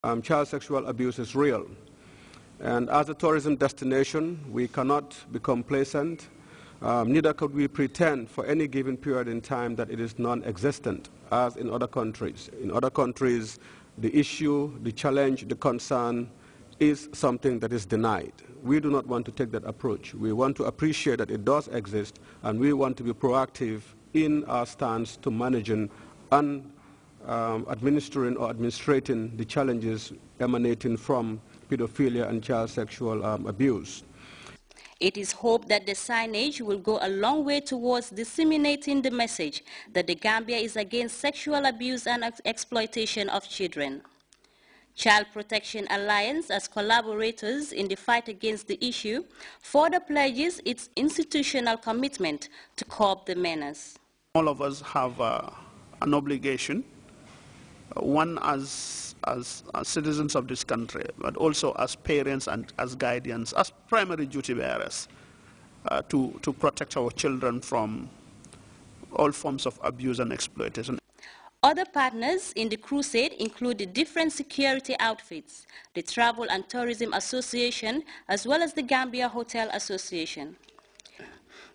Child sexual abuse is real. And as a tourism destination, we cannot be complacent. Neither could we pretend for any given period in time that it is non-existent, as in other countries. In other countries, the issue, the challenge, the concern is something that is denied. We do not want to take that approach. We want to appreciate that it does exist, and we want to be proactive in our stance to managing and administering or administrating the challenges emanating from pedophilia and child sexual abuse. It is hoped that the signage will go a long way towards disseminating the message that the Gambia is against sexual abuse and exploitation of children. Child Protection Alliance, as collaborators in the fight against the issue, further pledges its institutional commitment to curb the menace. All of us have an obligation, one as citizens of this country, but also as parents and as guardians, as primary duty bearers, to protect our children from all forms of abuse and exploitation. Other partners in the crusade include the different security outfits, the Travel and Tourism Association, as well as the Gambia Hotel Association.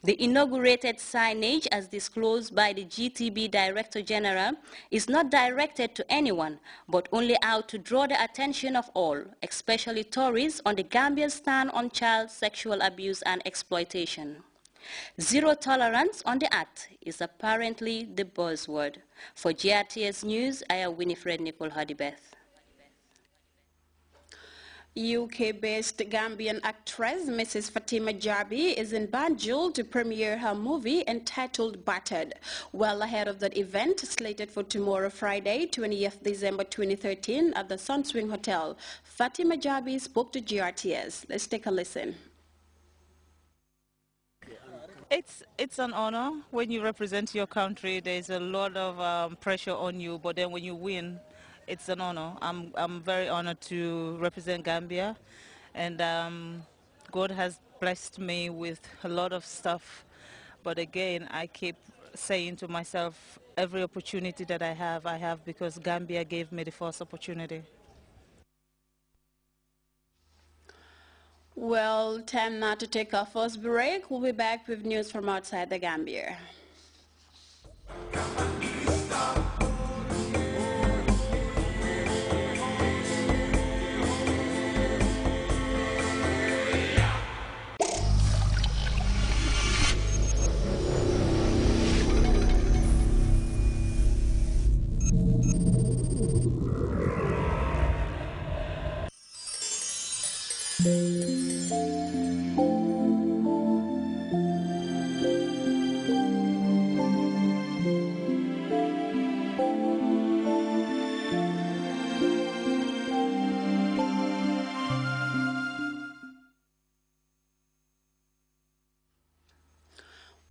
The inaugurated signage, as disclosed by the GTB Director General, is not directed to anyone, but only out to draw the attention of all, especially tourists, on the Gambian stand on child sexual abuse and exploitation. Zero tolerance on the act is apparently the buzzword. For GRTS News, I am Winifred Nicole Hadibeth. UK-based Gambian actress Mrs. Fatima Jabi is in Banjul to premiere her movie entitled Battered. Well ahead of that event, slated for tomorrow, Friday, 20th December 2013, at the Sunswing Hotel, Fatima Jabi spoke to GRTS. Let's take a listen. It's an honor. When you represent your country, there's a lot of pressure on you, but then when you win, it's an honor. I'm very honored to represent Gambia, and God has blessed me with a lot of stuff. But again, I keep saying to myself, every opportunity that I have because Gambia gave me the first opportunity. Well, time now to take our first break. We'll be back with news from outside the Gambia.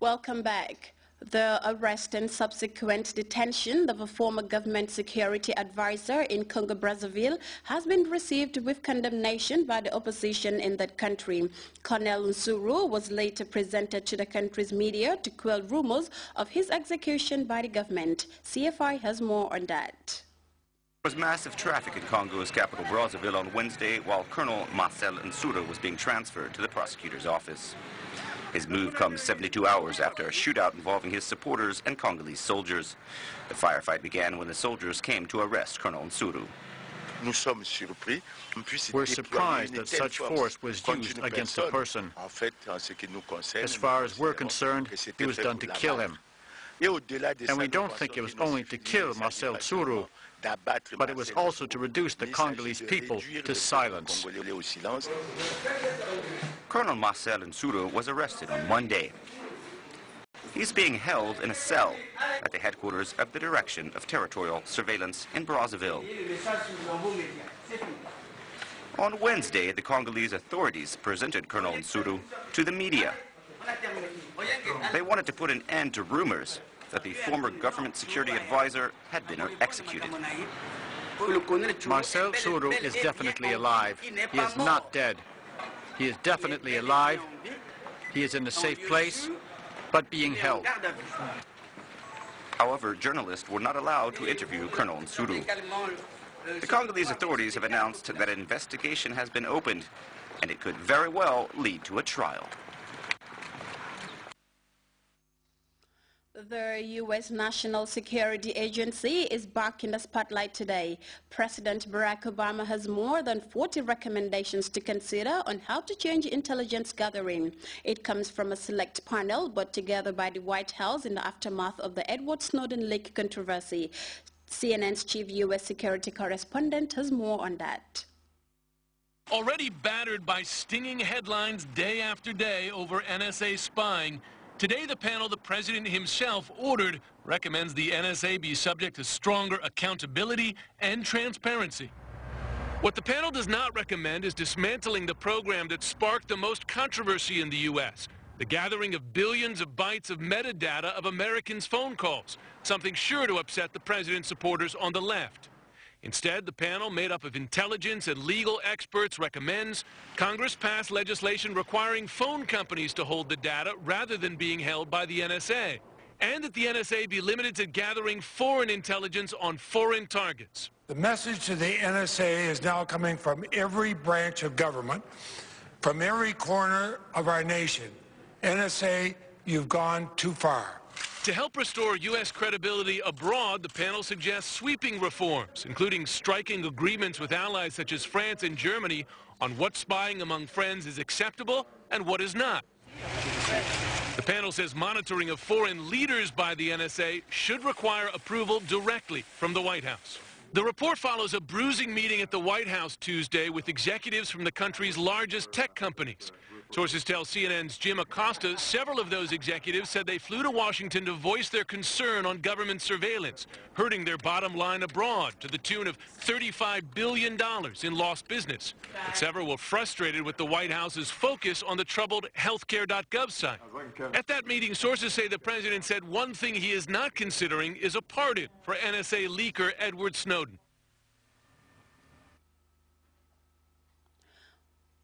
Welcome back. The arrest and subsequent detention of a former government security advisor in Congo-Brazzaville has been received with condemnation by the opposition in that country. Colonel Nsuru was later presented to the country's media to quell rumors of his execution by the government. CFI has more on that. There was massive traffic in Congo's capital Brazzaville on Wednesday while Colonel Marcel Nsuru was being transferred to the prosecutor's office. His move comes 72 hours after a shootout involving his supporters and Congolese soldiers. The firefight began when the soldiers came to arrest Colonel Nsuru. We're surprised that such force was used against a person. As far as we're concerned, it was done to kill him. And we don't think it was only to kill Marcel Nsuru, but it was also to reduce the Congolese people to silence. Colonel Marcel Nsuru was arrested on Monday. He's being held in a cell at the headquarters of the Direction of Territorial Surveillance in Brazzaville. On Wednesday, the Congolese authorities presented Colonel Nsuru to the media. They wanted to put an end to rumors that the former government security advisor had been executed. Marcel Nsuru is definitely alive. He is not dead. He is definitely alive. He is in a safe place, but being held. However, journalists were not allowed to interview Colonel Nsuru. The Congolese authorities have announced that an investigation has been opened, and it could very well lead to a trial. The U.S. National Security Agency is back in the spotlight today. President Barack Obama has more than 40 recommendations to consider on how to change intelligence gathering. It comes from a select panel put together by the White House in the aftermath of the Edward Snowden leak controversy. CNN's chief U.S. security correspondent has more on that. Already battered by stinging headlines day after day over NSA spying, today the panel the president himself ordered recommends the NSA be subject to stronger accountability and transparency. What the panel does not recommend is dismantling the program that sparked the most controversy in the U.S., the gathering of billions of bytes of metadata of Americans' phone calls, something sure to upset the president's supporters on the left. Instead, the panel, made up of intelligence and legal experts, recommends Congress pass legislation requiring phone companies to hold the data rather than being held by the NSA, and that the NSA be limited to gathering foreign intelligence on foreign targets. The message to the NSA is now coming from every branch of government, from every corner of our nation. NSA, you've gone too far. To help restore U.S. credibility abroad, the panel suggests sweeping reforms, including striking agreements with allies such as France and Germany on what spying among friends is acceptable and what is not. The panel says monitoring of foreign leaders by the NSA should require approval directly from the White House. The report follows a bruising meeting at the White House Tuesday with executives from the country's largest tech companies. Sources tell CNN's Jim Acosta several of those executives said they flew to Washington to voice their concern on government surveillance, hurting their bottom line abroad to the tune of $35 billion in lost business. But several were frustrated with the White House's focus on the troubled healthcare.gov site. At that meeting, sources say the president said one thing he is not considering is a pardon for NSA leaker Edward Snowden.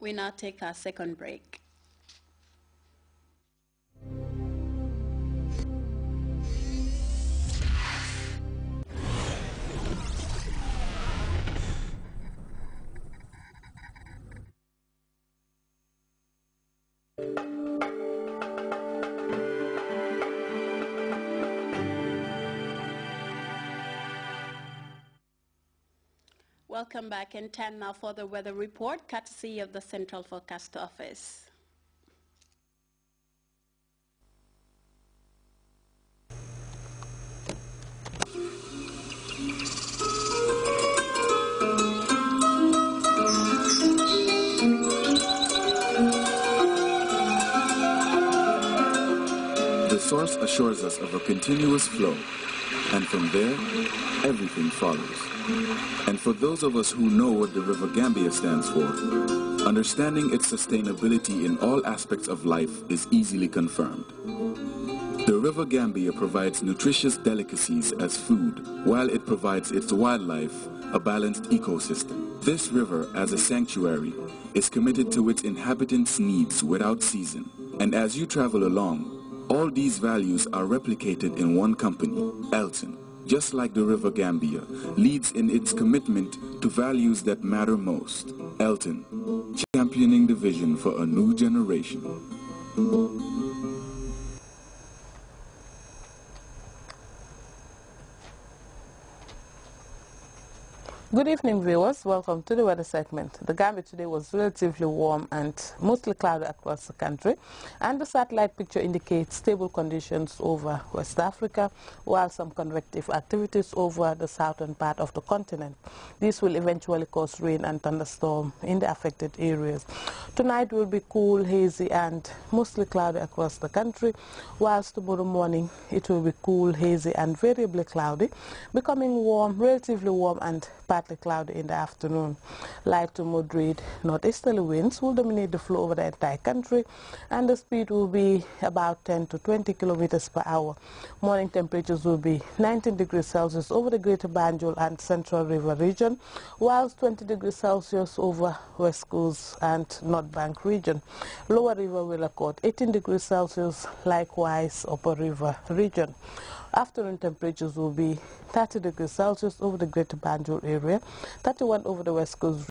We now take our second break. Welcome back, and time now for the weather report, courtesy of the Central Forecast Office. The source assures us of a continuous flow, and from there, everything follows. And for those of us who know what the River Gambia stands for, understanding its sustainability in all aspects of life is easily confirmed. The River Gambia provides nutritious delicacies as food, while it provides its wildlife a balanced ecosystem. This river, as a sanctuary, is committed to its inhabitants' needs without season. And as you travel along, all these values are replicated in one company, Elton. Just like the River Gambia, leads in its commitment to values that matter most. Elton, championing the vision for a new generation. Good evening, viewers. Welcome to the weather segment. The Gambia today was relatively warm and mostly cloudy across the country, and the satellite picture indicates stable conditions over West Africa, while some convective activities over the southern part of the continent. This will eventually cause rain and thunderstorm in the affected areas. Tonight will be cool, hazy, and mostly cloudy across the country, whilst tomorrow morning it will be cool, hazy, and variably cloudy, becoming warm, relatively warm, and partly cloudy in the afternoon. Light to moderate northeasterly winds will dominate the flow over the entire country, and the speed will be about 10 to 20 kilometers per hour. Morning temperatures will be 19 degrees Celsius over the Greater Banjul and Central River region, whilst 20 degrees Celsius over West Coast and North North Bank region. Lower River will record 18 degrees Celsius, likewise Upper River region. Afternoon temperatures will be 30 degrees Celsius over the Greater Banjul area, 31 over the West Coast